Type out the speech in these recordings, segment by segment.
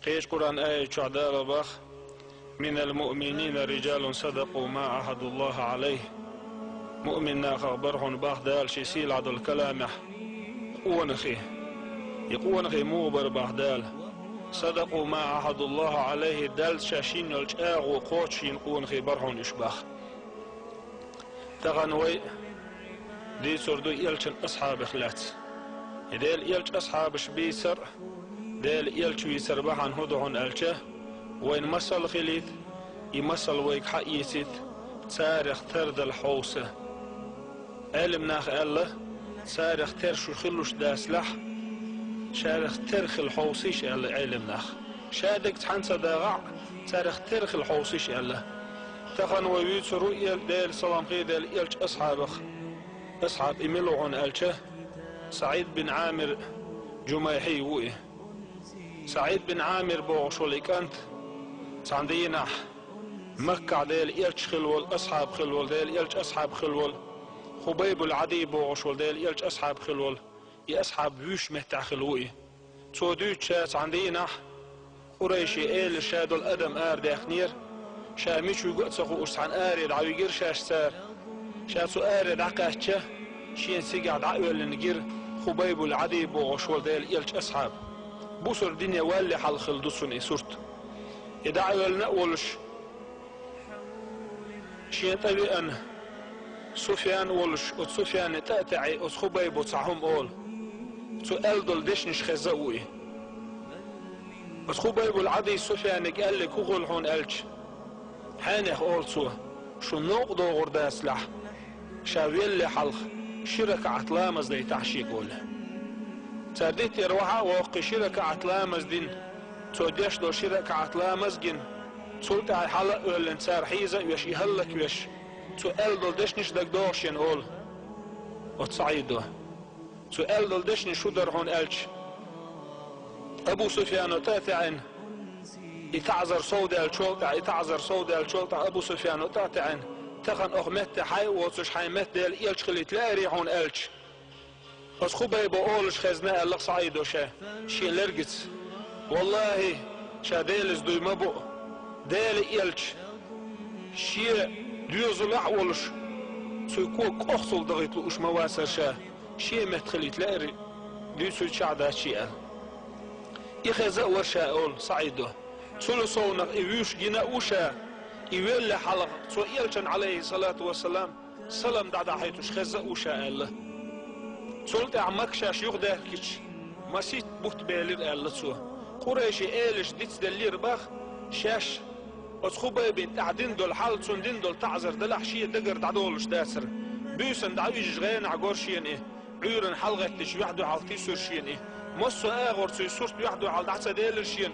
قيش قرآن آية شعداء بخ من المؤمنين رجال صدقوا ما عهدوا الله عليه مؤمننا خبرهم باخ دال شيسيل عدو الكلامح يقونخي موبر باخ دال صدقوا ما عهدوا الله عليه دال شاشين الجاغ وقوتشين قونخي برهن إشباخ تغنوي دي سردو يلشن أصحاب خلات ديل يلش أصحاب شبيسر ديل يلش ويسر بحن هدهن ألشه وين مسل خليت يمسل ويك حقيسيت تاريخ ترد الحوسة علم ناخ الله تاريخ ترشو خلوش داسلح شارخ ترخ الحوسيش الله علم ناخ شادك تحنسى داغع تاريخ ترخ الحوسيش الله تخن ويوت رؤية ديل سلام خي ديل يلش أصحاب إملوعن ألشه سعيد بن عامر جميحي وئه سعيد بن عامر بوغشولي كانت سعندينا مكة ديل يلش خلول أصحاب خلول ديل يلش أصحاب خلول خبيب العدي بوغشول ديل يلش أصحاب خلول يأصحاب بيش مهتع خلوئي تودوت شاس عندينا قريشي إيل شادو الأدم آر داخنير شاميش ويقوت سخو أسعن آرد عويقير شاش سار شاسو آرد عقاشته شين سيقعد عقوال لنقير خبيب العدي بوغشول ديل يلش أصحاب بوصر دنيا والي حال خلدوسون إسورت يدعو النقولش شين طبيعا سفيان ولش سفيان تأتعي خبيب وتصعهم أول سؤال دول ديشنش خزاوي خبيب العدي سفيان قال لك أغل حون ألش حانيخ أول سوى شو نقضو غردا سلاح شاويل لي حلق شركة عطلامز دي تعشي قوله ترديت يروحا ووقي شركة عطلامز دين توديش دو شركة عطلامز جن تولت على حلق والانسار حيزة يوش يهلك يوش تقال دول ديشنش دك دوش ينقول وتصعيدو تقال دول ديشنش شو درهون ألش أبو سفيان تاتعن يتعذر صودة الشولطة يتعذر صودة الشولطة أبو سفيان تاتعن تخن أخمت حي وصش حي مت ديل إلش خلي تلاقي ريحون ألش بس خبي بقولش خزناء اللق صعيدو شي لرقت والله شا ديلز دوي مبو ديل إلش شي ديوزو لعولش سيكو كوخصل دغيتلو وش مواسر شي متخلي تلاقي ديوسو شعدا شيئا يخزاء ورشا أول صعيدو سلو صونق إيوش جنا وشا يولي حلق سو إلشن عليه الصلاة والسلام سلام دعدا حيتوش خزاء وشا الله سلطة عمك شاش يغده كيش مسيت بوت بيلير الله سو قريشي إيلش ديتس دلير باخ شاش أصخوبة بنت قاعدين دول حال سندين دول تعذر دلع شيء دقر دعدولش داسر بيسن دعويش غين عقور شيء إيه عيرن حلقة تش يحدو على سور شيء إيه مصو آغر سي سورت يحدو على دعسة ديلر شيء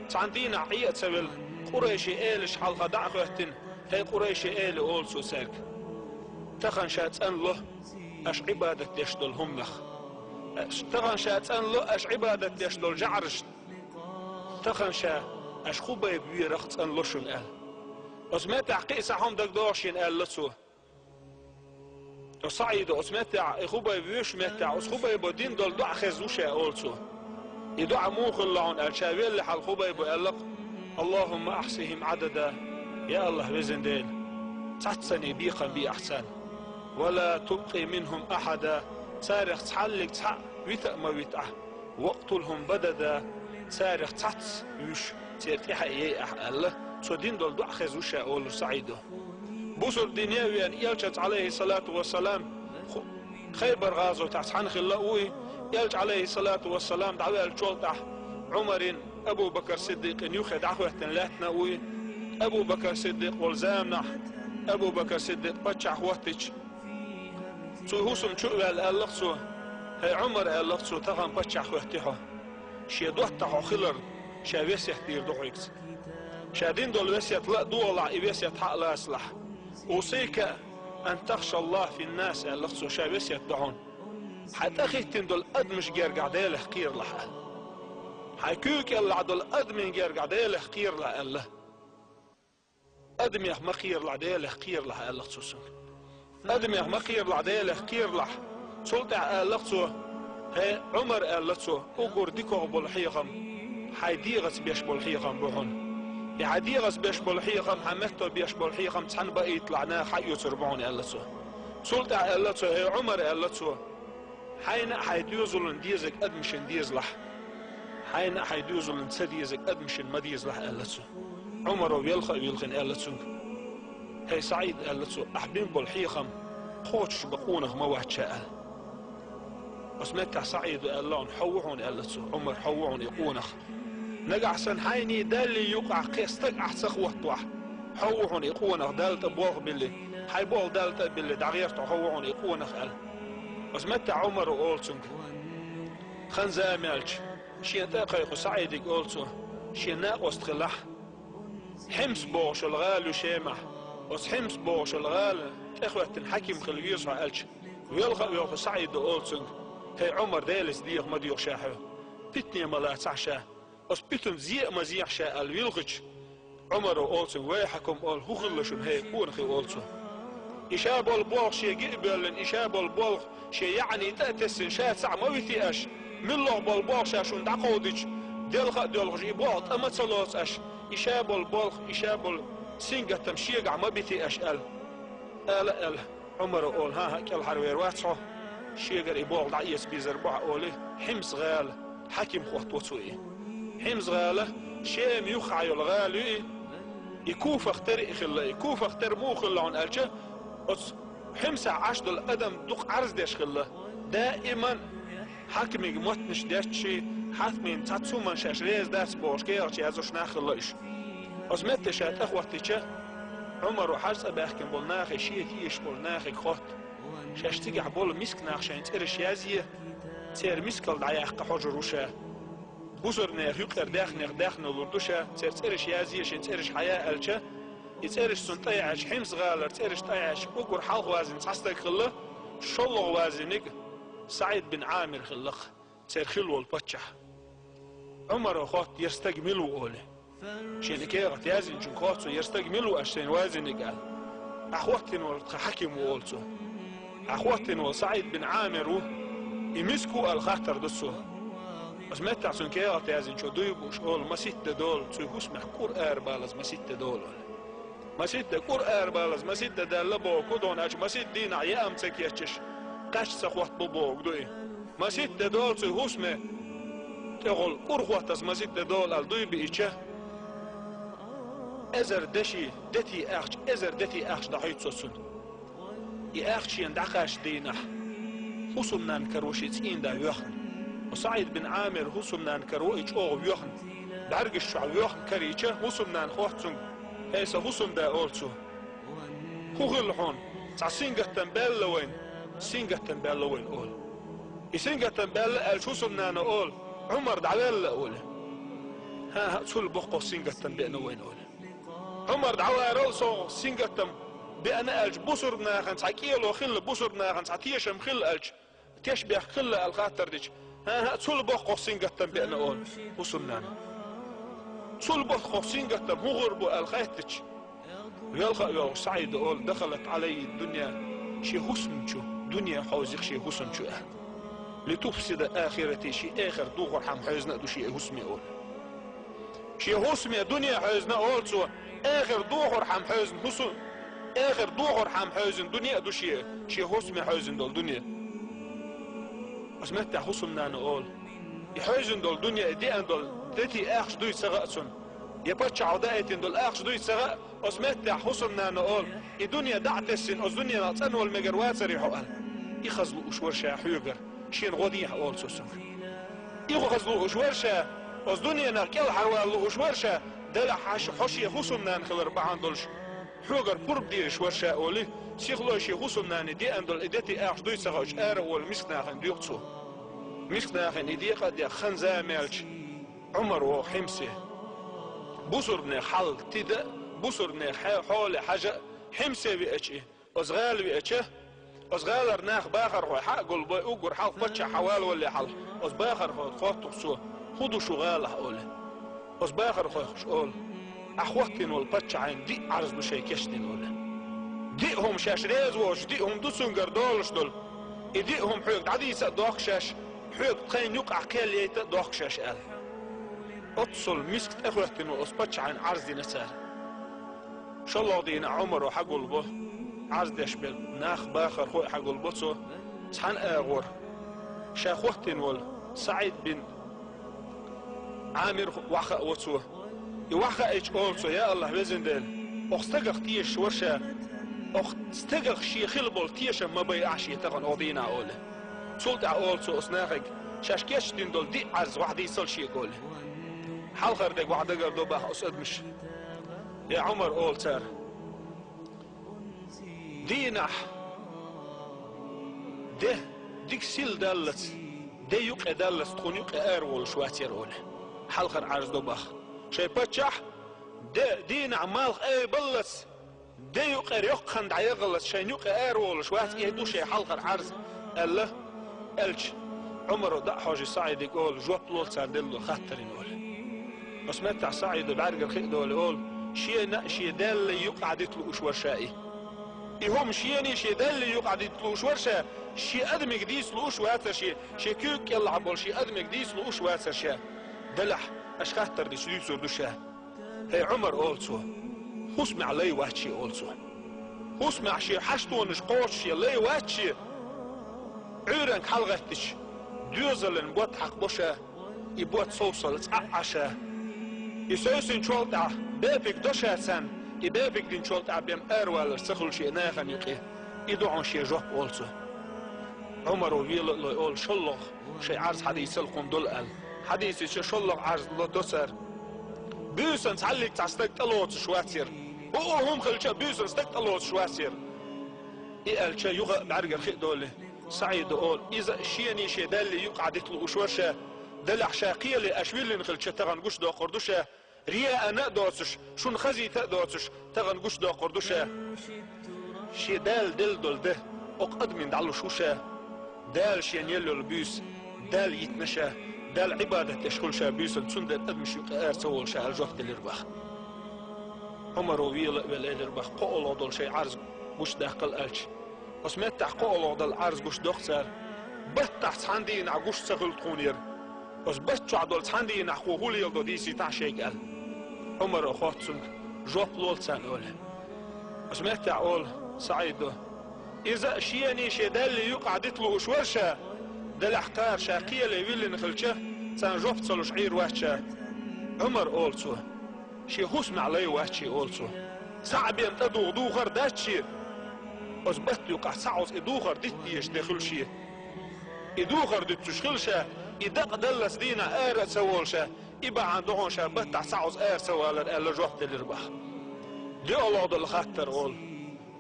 تعندين عقية سبل قريشي إيلش حلقة دعخوهتن هي قريشي إيل أولسو ساك تخن شات أن له أش عبادة ليش دول هم لخ تخن شات أن له أش عبادة ليش دول جعرش تخن شات أش خوبة يبوي رخص أن لشون قال أسمات عقيسة هم دك دوشين قال لسوه وصعيد أسمات خوبة يبويش متع أسخوبة يبو دين دول دع خزوشة أولسوه يدع موخ اللعون قال شاويل لحال خوبة يبو قالق اللهم أحسهم عددا يا الله بزن ديل تحسني بيقا بي أحسن ولا تبقي منهم أحدا سارخ تحلق تحق ويتأ ما ويتأ وقتلهم بددا سارخ تحت يوش تيرتي حقيقي الله سودين دول دع خزوشة أول سعيده بوصل دنياويا يلجت عليه الصلاة والسلام خيبر غازو تحت حنخ اللقوي يلج عليه الصلاة والسلام دعوه الشولطة عمر أبو بكر صديق يوخد عفوة لاتنا وي أبو بكر صديق والزامنا أبو بكر صديق بتشع وقتش سو هوسم شو اللقصو هي عمر اللقصو تغن بتشع وقتها شي دوحتها خلر شا ويسيح دير دوحيكس شا دين دول ويسيح لا دولع ويسيح حق لا أصلح أوصيك أن تخشى الله في الناس اللقصو شا ويسيح دعون حتى خيتين دول أدمش جيرقع ديله خير لحال حيكوك يلا عدول أدمن جيرقع ديله خير لحال أدمي ما خير لعديله خير لح اللقصو أدمي ما خير لعديله خير لح سلطع اللقصو هي عمر اللقصو أقول ديكو بالحيقم حيديغس بيش بالحيقم بحن يحديغس بيش بالحيقم حمتو بيش بالحيقم تحن بقى يطلعنا حي يسربعون ألتسو سلطة ألتسو هي عمر ألتسو حين حيديوزلن ديزك أدمشن ديزلح حين حيديوزلن تسديزك أدمشن ما ديزلح ألتسو عمر ويلخن ألتسو هي سعيد ألتسو أحبين بالحيقم خوش بقونه ما واحد شاء وسمتع سعيد ألون حوعون ألتسو عمر حوعون يقونخ نقع سن حيني دالي يقع قيستك أحسخ وحطوح حوعون يقونخ دالت بوغ باللي حيبوغ دالت باللي دعغيرتو حوعون يقونخ أل وسمتع عمر وقولتسو خنزا مالج شين تاقيقو سعيدك قولتسو شين ناقوست خلح حمس بوغش الغال وشيمح وس حمس بوغش الغال إخوة حكيم خلقيصو ألج ويلغا سعيد قولتسو هي عمر دالس ديغ ما ديغ شاحو بيتني ملا تعشاه وس بيتن زيق ما زيق شاء الويلغج عمر وقولتسو ويحكم قول هغلشن هي كونخي قولتسو إشاب البوغ شي قبل إشاب البوغ شي يعني تأتسن شات سع ما بيتياش من الله بالبوغ شاشون دعقودج ديلغج إبوغ أما تسلوس أش إشاب البوغ إشاب السنجة تمشيق ما بيتياش أل عمر وقول ها كل حروير واتسو شيغر إبوغ دعيس بيزربع أولي حمس غال حكيم خوات وطوئي حمس غاله شيم يخعي الغالي يكوف اختر إخلا يكوف اختر مو خلعون ألجه حمس عشد الأدم دق عرض ديش خلا دائما حكمي متنش ديش شي حتمين تاتسو من شاش ريز داس بوشكي أرشي هزوش ناخلا إش أزمت شات أخواتي عمر وحرس أباحكم بولناخي شيتيش بولناخي خوت شاش تيجع بول مسك ناخشين ترش يازيه تير مسكال دعيق حجر وشا بوزر ناخ يقدر داخ نلوردوشا ترش يازيه شين ترش حياة ألشا يترش سنطيعش حمس غالر ترش طيعش وقر حلق وازن تصدق خله شلغ وازنك سعيد بن عامر خلق تير خلو البتشح عمر وخوت يستجملوا أولي شين كيغت يازن شن خوتسو يستجملوا أشتين وازنك قال أخواتين والحكم وقولتو أخواتين وسعيد بن عامر يمسكوا الخاطر دسو أسمعت عشان كيا تازين شو دويبوش أول ما ستة دول تسويهوس محكور بالز ما ستة دول ما ستة كور بالز ما ستة دلبو كودون أش ما ستة دين عيام تكيتش قاش سخوات ببوك دوي ما ستة دول تسويهوس ما تقول كور ما ستة دول الدوي بيتشه أزر دشي دتي أخش ضحيت سوسن يأخش يندعقاش دينح حسمنا نكروشيت إن دا يوخن وسعيد بن عامر حسمنا نكرويش أو يوخن دارجش شعب يوخن كريتشه حسمنا نخوحتن هيسا حسم دا أولتو خوغلحون تع سينجة تنبال لوين سينجة تنبال لوين أول سينجة تنبال الحسمنا نقول عمر دعوال أول ها تقول بقو سينجة تنبال لوين أول عمر دعوال رأسو سينجة تنبال بأنا ألج بصر ناخن تعكيلو خل بصر ناخن تعتيشم خل ألج تشبه خل الخاطر ديش ها تسول بخو سينجتم بأنا أول بصر ناخن تسول بخو سينجتم هو غربو الخاتش يلقى يو سعيد أول دخلت علي الدنيا شي حسن شو دنيا حوزق شي حسن شو لتفسد آخرتي شي آخر دوغر حم حزنا دو شي حسمي أول شي حسمي دنيا حزنا أول سو آخر دوغر حم حزن حسن آخر دوغر حام حوزن دنيا دو شي حسمي حوزن دول دنيا اسمت حسمنا نقول يحوزن دول دنيا دي ان دول دتي اخش دوي سغأسن يبتش عودايتين دول اخش دوي سغأ اسمت حسمنا نقول الدنيا دعتسن اس دنيا ناطن والمجروات سريحو قال يخزلو اشورشا حيوغر شين غودي حقول سوسن يخزلو اشورشا اس دنيا ناكل حوالو اشورشا دلع حشي حسمنا نخلر بعان دولش حوغر برب ديش ورشا أولي سيخلو شي غسلنا ندي أندل إدتي أخش دوي سغوش أول مسكناخن ديوقتو مسكناخن إدي قد خنزا مالش عمر وحمسي بصرنا حل تدا بصرنا حول حاجة حمسي بيأتشي أصغال بيأتشه أصغال رناخ باخر هو حق قلبي أقر حق فتشا حوال ولا حل أصباخر هو خاطق سوى خدو شغال أولي أصباخر هو خشقول أخواتين والبتش عين دي عرض بشي كشتين ولا ديهم شاش ريز وش ديهم دوسنجر دولش دول ديهم حيوك عدي يسا دوخشاش حيوك تخين يقع كاليتا دوخشاش قال أتصل مسكت أخوتين وأصبتش عن عرض دينا سار شاء الله دينا عمر وحقو البو عرض يشبل ناخ باخر خوي حقو البوتسو سحان أغور شاخوتين وال سعيد بن عامر وحا وتسو يوحا إيش أولسو يا الله بزن ديل أختقق تيش ورشا أختقق شي خلبول تيش ما بيعش يتغن أودينا أوله سولت أولسو أصناخك شاشكيش دين دول دي عز واحد يصل شي يقول حلقر ديك واحد قردو باه أسأد مش يا عمر أول سار دينح ده ديك سيل دالت ده يوقع دالت تكون يوقع أرول شواتير أوله حلقر عرض دو باه شي باتشح ده دينع مالخ أي بلس ده يوقع يقخند عيغلس شي يوقع أرول شواتير يهدو شي حلقر عرض الله ألش عمر دا حاجي سعيد يقول جواب لول صار دلو خطرين أول بس متى سعيد بعرق الخيط دول يقول شي دال يقعد يطلق ورشائي يهم شيني شي دال يقعد يطلق ورشا شي أدم قديس لوش واتر شي كيك يلعب ولا شي أدم قديس لوش واتر شا دلح أش خطر دي سليب سردو شا هي عمر أولسو خسمع لي واتشي أولسو خسمع شي حشتو نشقوش شي لي واتشي عيرانك حلغتش دوزلن بوت حق بوشا يبوت صوصل عشا يسوسن شولتع بابك دوشا سن يبابك دين شولتع بيم أروال سخل شي ناخن يقيه يدعون شي جوب أولسو عمر ويل الله يقول شلغ شي عرض حديث القم دول قال حديث شي شلغ عرض الله دوسر بيوسن تعليك تعستك تلوت شواتير وهم خلشا بيوسن استك تلوت شواتير يقال شي يغا بعرق الخيط دولي سعيد أقول إذا شيني شي دالي يقعد يطلق شورشا دلع شاقية لأشويل نخلشا تغن قش دا قردوشا رياء نقدوسش شون خزي تقدوسش تغن قش دا قردوشا شي دال دل دول ده أقد من دعلو شوشا دال شين يلو البيوس دال يتنشا دال عبادة تشكلشا بيوس التسندر أدمش يقار سوالشا الجوف دل يربخ عمر ويل بل يربخ قولو دول شي عرض قش داقل ألش وسمعت تحقق على العرض قش دختر بتح عندي نعقوش سهل تقونير بس بتش عدل عندي نحقوقولي يلدو ديسي تعشيق قال عمر أخواتسون جوب لول سانوله وسمعت أقول سعيد إذا شيني شدال يقعد يطلق شورشة دل أحقار شاقية ليويل نخلشه سان جوب تصلو شعير واتشا عمر أولسو شي خسم علي واتشي أولسو صعب ينتدو دوغر داتشي أثبت يقع سعوز إدوخر ديتيش داخل شيء إدوخر ديتشخلشة إدق دلس دينا آر سوالشة إبا عندهم شابت سعوز آر سوال ألا جوحت الربح دي الله دل خاطر قول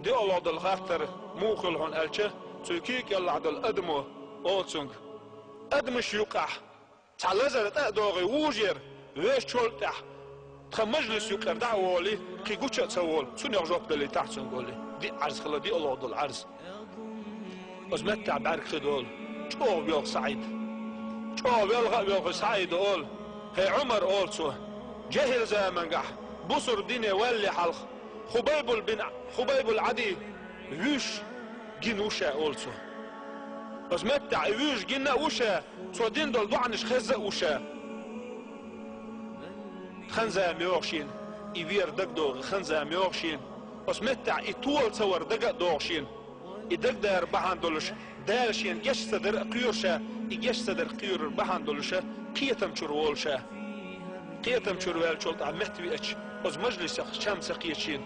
دي الله دل خاطر موخلهن ألشه تركيك يلا دل أدمو أولسونغ أدمش يقع تعلزر تأدوغي ووجير ويش شولتح تخم مجلس يقع دعوالي كي قوشة سوال سوني أغجوب دلي تحسن قولي دي عرض خلا دي الله دل عرض وزمتع بعرق خدول شو بيوغ سعيد شو بيوغ سعيد قول هي عمر أولسو جهل زمن قح بصر ديني والي حلق خبيب العدي ويش جنوشا أولسو وزمتع ويش جنا وشا سو دين دول دوعنش خزق وشا خنزا ميوغشين يبير دقدوغ خنزا ميوغشين وسمتع يطول صور دقا دوغشين يدق دار بحان دولش دالشين جش صدر قيورشا يجش صدر قيور بحان دولشا قيتم شروولشا قيتم شروال شولت عم محتوي اتش وز مجلس شمس قيتشين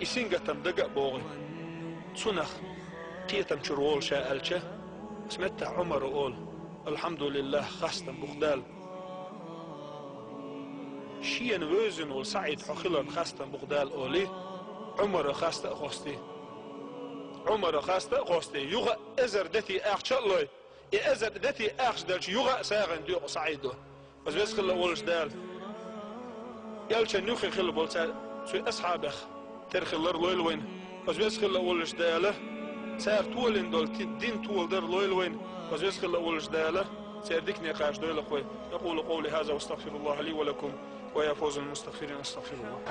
يسنقتم دقا بوغي سنخ قيتم شروولشا الشا سمتع عمر وقول الحمد لله خاصة بخدال شين وزن والسعيد حخلن خاصة بخدال أولي عمر خاصة أخوستي عمر خاصة أخوستي يغا أزر دتي أخش الله أزر دتي أخش دالش يغا ساغن ديو سعيدو بس خلا أولش دال يالش نوخي خلا بولتا سوي أصحابك ترخلر لويلوين بس خلا أولش داله سار تولين دول دين تول در لويلوين بس خلا أولش داله سيردكني قاش دول أخوي يقول قولي هذا واستغفر الله لي ولكم ويا فوز المستغفرين استغفر الله